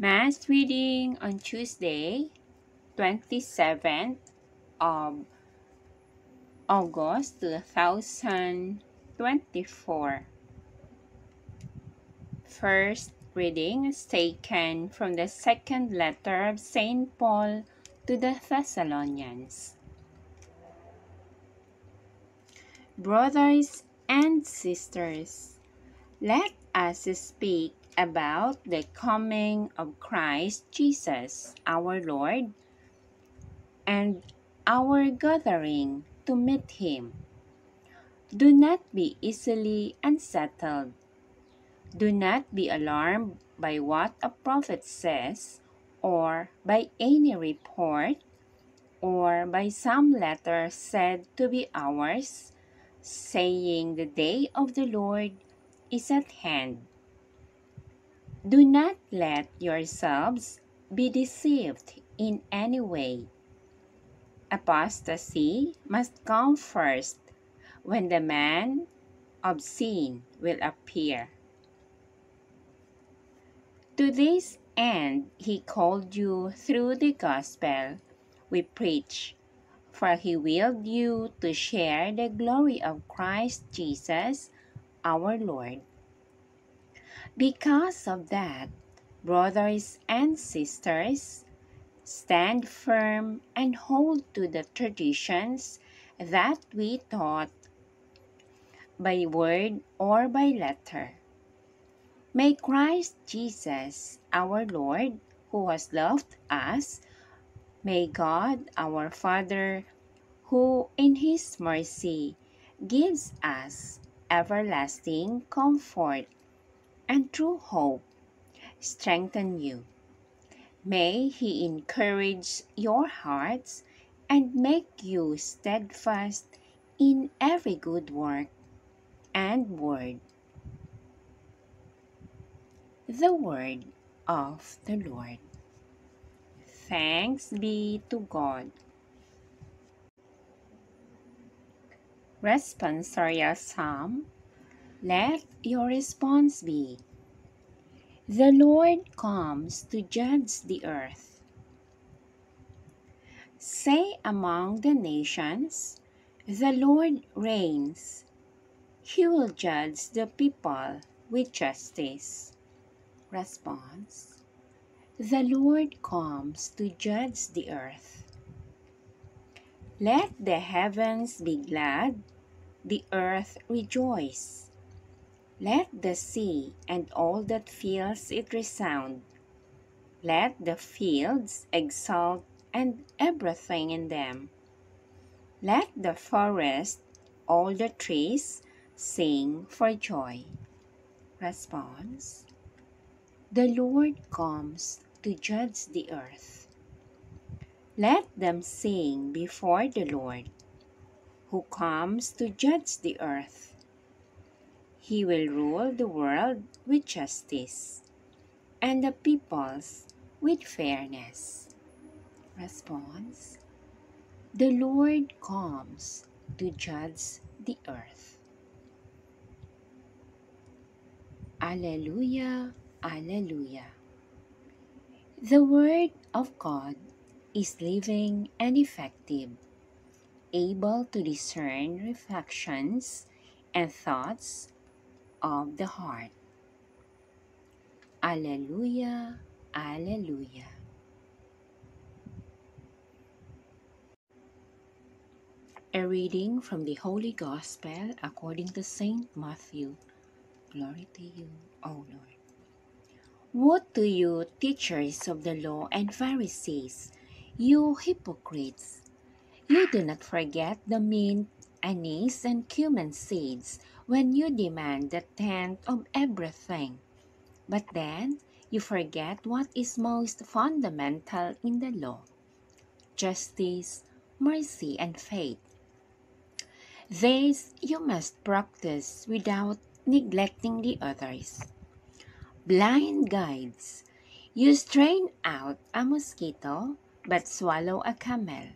Mass reading on Tuesday, 27th of August 2024. First reading is taken from the second letter of St. Paul to the Thessalonians. Brothers and sisters, let us speak about the coming of Christ Jesus our Lord and our gathering to meet him. Do not be easily unsettled. Do not be alarmed by what a prophet says, or by any report, or by some letter said to be ours, saying the day of the Lord is at hand. Do not let yourselves be deceived in any way. Apostasy must come first, when the man of sin will appear. To this end he called you through the gospel we preach, for he willed you to share the glory of Christ Jesus our Lord. Because of that, brothers and sisters, stand firm and hold to the traditions that we taught by word or by letter. May Christ Jesus, our Lord, who has loved us, may God, our Father, who in His mercy gives us everlasting comfort and true hope, strengthen you. May He encourage your hearts and make you steadfast in every good work and word. The word of the Lord. Thanks be to God. Responsorial Psalm. Let your response be, the Lord comes to judge the earth. Say among the nations, the Lord reigns. He will judge the people with justice. Response. The Lord comes to judge the earth. Let the heavens be glad, the earth rejoice. Let the sea and all that fills it resound. Let the fields exult and everything in them. Let the forest, all the trees, sing for joy. Response. The Lord comes to judge the earth. Let them sing before the Lord, who comes to judge the earth. He will rule the world with justice, and the peoples with fairness. Response. The Lord comes to judge the earth. Alleluia, Alleluia. The Word of God is living and effective, able to discern reflections and thoughts of the heart. Alleluia, Alleluia. A reading from the Holy Gospel according to Saint Matthew. Glory to you, O Lord. Woe to you, teachers of the law and Pharisees, you hypocrites! You do not forget the mint, anise, and cumin seeds when you demand the tenth of everything. But then you forget what is most fundamental in the law: justice, mercy, and faith. These you must practice without neglecting the others. Blind guides, you strain out a mosquito but swallow a camel.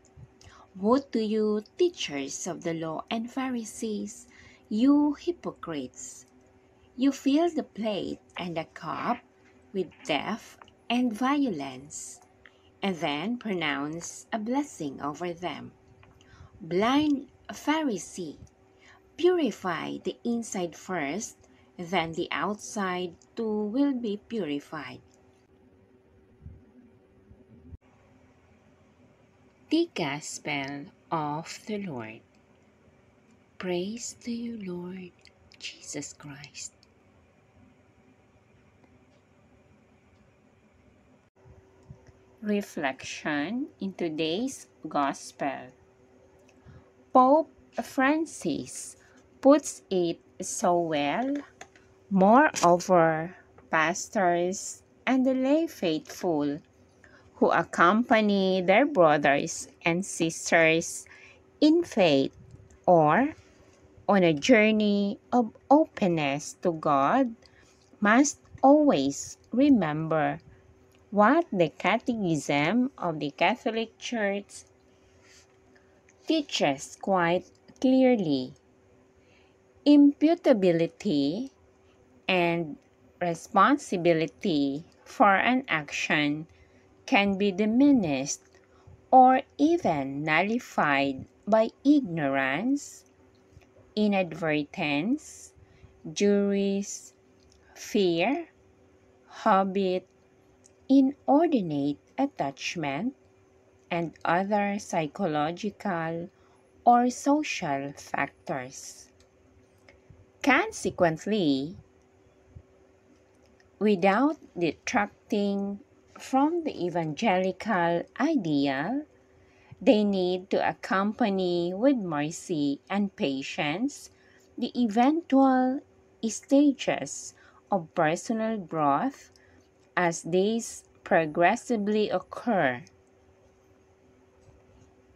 Woe to you, teachers of the law and Pharisees, you hypocrites! You fill the plate and the cup with death and violence, and then pronounce a blessing over them. Blind Pharisee, purify the inside first, then the outside too will be purified. The Gospel of the Lord. Praise to you, Lord Jesus Christ. Reflection in today's Gospel. Pope Francis puts it so well. Moreover, pastors and the lay faithful who accompany their brothers and sisters in faith or on a journey of openness to God must always remember what the Catechism of the Catholic Church teaches quite clearly. Imputability and responsibility for an action can be diminished or even nullified by ignorance, inadvertence, juries, fear, habit, inordinate attachment, and other psychological or social factors. Consequently, without detracting from the evangelical ideal, they need to accompany with mercy and patience the eventual stages of personal growth as these progressively occur.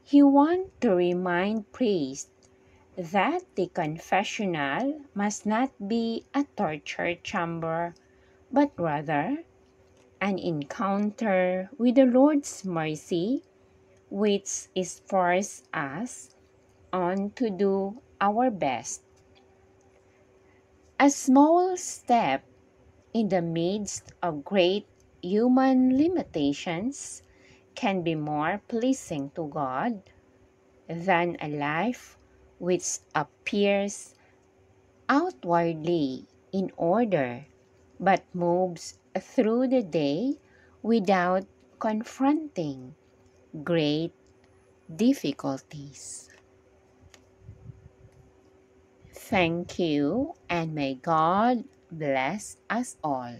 He wants to remind priests that the confessional must not be a torture chamber, but rather an encounter with the Lord's mercy, which is force us on to do our best. A small step in the midst of great human limitations can be more pleasing to God than a life which appears outwardly in order but moves through the day without confronting great difficulties. Thank you, and may God bless us all.